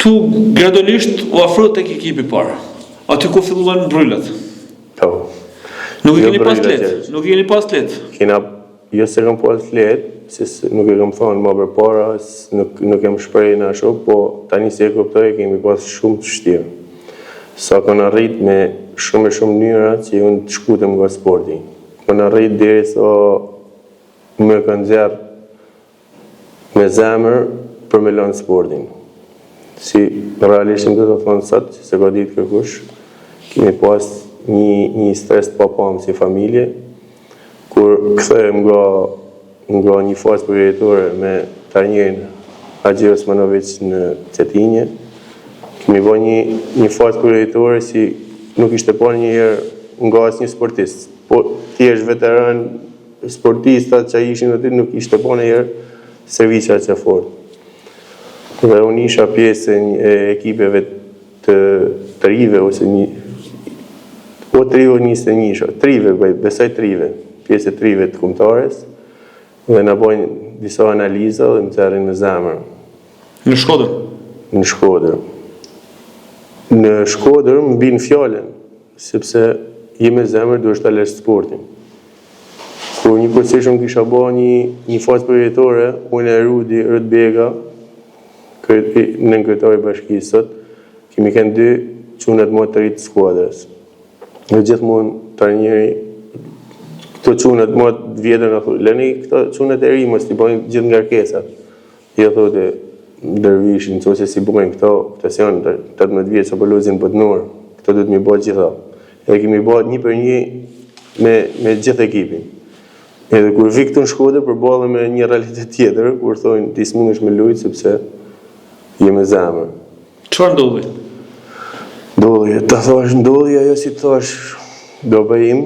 Tu gradualisht u afro tek ekipi parë. Aty ku filluan bryllat. Po. Nuk e keni pas let. Nuk e keni pas let. Kena, jo se kam pas let, se nuk e kam thonë më përpara, nuk kem shpreh në ashtu, po tani se e kuptoj kemi pas shumë të vështirë. Sa kanë arrit me shumë mënyra që unë të shkutem nga sporti. Kanë arrit derisa më kanë nxjerr me zemër për me lënë sportin. Si realisht më të thonë sot, që se ka ditë kërkush, kemi pas një stres të papam si familje, kur kthehem nga një fazë përjetore me trajnerin Haxhi Osmanović në Cetinje, kemi bërë një fazë përjetore si nuk ishte parë njëherë nga asnjë sportist. Po ti je veteran sportistat që ishin aty nuk ishte parë njëherë servicja që fort. Dhe unë isha pjesë e ekipeve të trive, ose trive 21, trive, besoj trive, pjesë e trive të kombëtares, dhe na bojnë disa analiza dhe më terrin me zemër. Në Shkodër? Në Shkodër. Në Shkodër më bin fjallën, sepse je me zemër duhesh ta lësh sportin. Kur një përcishëm kisha bo një fazë përjetore, unë e Rudi Rëdbega, në kryetari bashkisë sot, kemi kënë 2 çunat më të rritë skuadrës. Dhe gjithmonë trajneri, këto çunat më të vjetër në thotë, lëni këto çunat e ri mos t'i bojnë gjithë ngarkesat. Jo thotë Dervishin, nëse si bojnë këto janë 18 vjeç apo lozin botnor, këto duhet mi bëj gjitha. Edhe kemi bërë 1 për 1 me gjithë ekipin. Edhe kur vi këtu në Shkodër përballem me një realitet tjetër, kur thonë ti s'mundesh me lujt sepse je me zemër. Çfarë ndodhi? Ndodhi ajo si thash, do bëjim.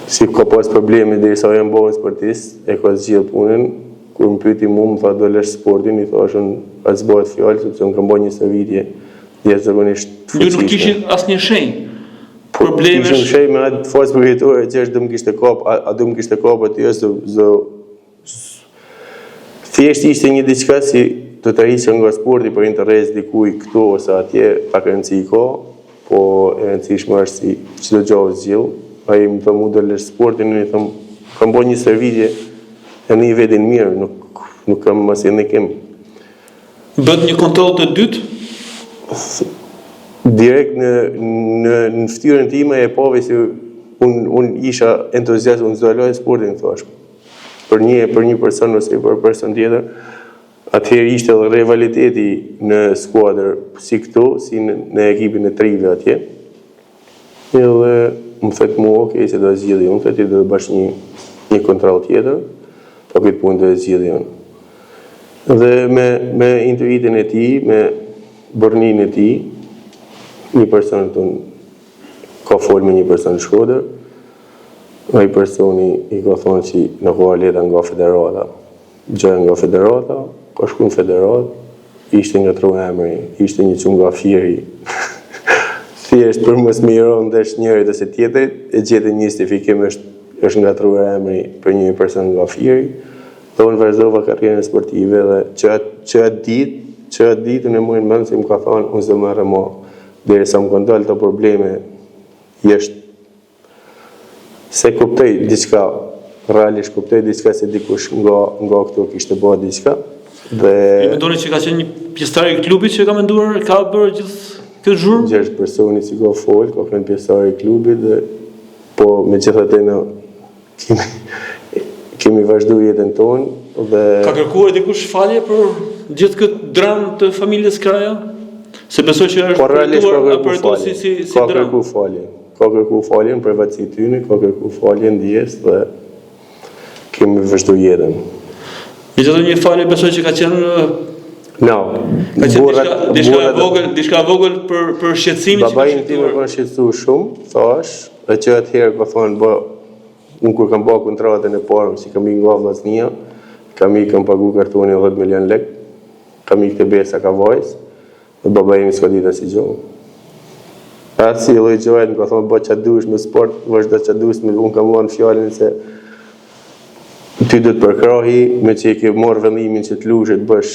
Si ka pas probleme derisa jam bërë sportist, e ka zgjidhur punën. Kur më pyeti mua, më tha do lësh sportin, i thashun as bëhet fjalë sepse unë kam bërë një stërvitje jashtëzakonisht fuqishme. Ju nuk kishin asnjë shenjë problemesh. Kishim shenjë me atë fazë përjetore që është do më kishte kap, a do më kishte kap aty është thjesht ishte një diçka si do të rrisë nga sporti për interes dikuj këtu ose atje, pak rëndësi ka, po e rëndësishme është si çdo gjë zgjill. Ai më thonë mu do lësh sportin, unë i them kam bërë një stërvitje e në një vendin mirë, nuk kam mas e në kem. Bët një kontroll të dytë? Direkt në fytyrën time e pove si unë isha entuziast, unë zdo sportin, thash. Për një person ose për person tjetër, atëherë ishte edhe rivaliteti në skuadër si këtu, si në ekipin e trive atje. Edhe më thëtë mua, okej, se do zgjidhje unë, thëtë do bash një kontroll tjetër, pa këtë punë do zgjidhje unë. Dhe me intuitin e ti, me bërnin e ti, një person të ka folë me një person në Shkodër, ai personi i ka thonë që në ka leta nga federata. Gjë nga federata, ka shku në federat, ishte nga tru emri, ishte një çun nga Fieri. Thjesht për mos me iron ndesh njërit ose tjetrit, e gjete një justifikim është nga tru emri për një person nga Fieri, dhe unë vazhdova karrierën sportive dhe që atë ditë në mujnë mënë se më ka thonë unë s'do merre më. Derisa më kanë dalë të probleme, jeshtë se kuptoj diçka, realisht kuptoj diçka se dikush nga këtu kishte bërë diçka. Dhe e mendoni që ka qenë një pjesëtar i klubit që ka menduar, ka bërë gjithë këtë zhurmë? Gjerë personi që ka folë, ka qenë pjesëtar i klubit dhe po megjithatë ne kemi vazhduar jetën tonë dhe ka kërkuar dikush falje për gjithë këtë dramë të familjes Kraja? Se besoj që është përjetuar si dramë. Ka kërku falje në privatësi tyne, ka kërku falje në dijes dhe kemi vazhdu jetën. Megjithatë një falje besoj që ka qenë ka qenë diçka vogël për shqetësimin që babai tim e ka shqetësuar shumë, thash, dhe që atëherë ka thonë unë kur kam bërë kontratën e parë, si kam nga vllaznia, kam pagu kartonin 10 milion lek, kam ikë te Besa Kavajës, dhe babai im s'ka ditë asnjë gjë. Si lloj gjëje më ka thonë bë çfarë dush me sport, vazhdo çfarë dush, unë kam marrë fjalën se ty do të përkrahi me që e ke marrë vendimin që të lush të bësh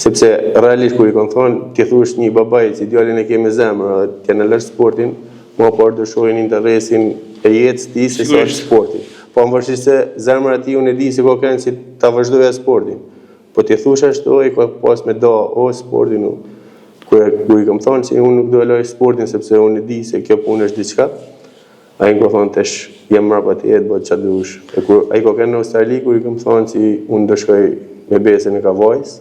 Sepse realisht kur i kanë thonë, ti thush një babaj që djalin e ke me zemër, t'ja në lërë sportin, ma parë dëshojnë interesin e jetës ti se sa është sportin. Po më vërshishtë se zemër ati unë e di si ko kënë që ta vazhdoj e sportin. Po ti thush ashtu e ka pas me da o sportin, kur i kam thonë që unë nuk do e loj sportin sepse unë e di se kjo punë është diçka, a i më ka thonë tesh jem mrapa ti jetë, bëtë që dush. A i ka kënë në Australi, kur i kam thonë që unë do shkoj me besën e Kavajs,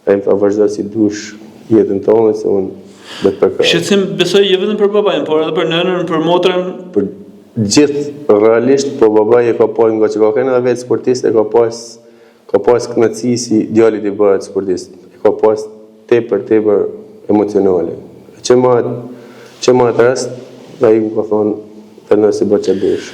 a i më tha vazhdo si dush jetën tonë, se unë dhe të përkaj. Shqetësim besoj je vetëm për babajnë, por edhe për nënën, për motrën? Për gjithë realisht, po babaj e ka pas, nga që ka kënë edhe vetë sportist, ka pas knatësi si djallit i bëhet sportist. E ka pas tepër emocionale. Që ma të rest, dhe i më ka thonë, të nësi bëtë që dush.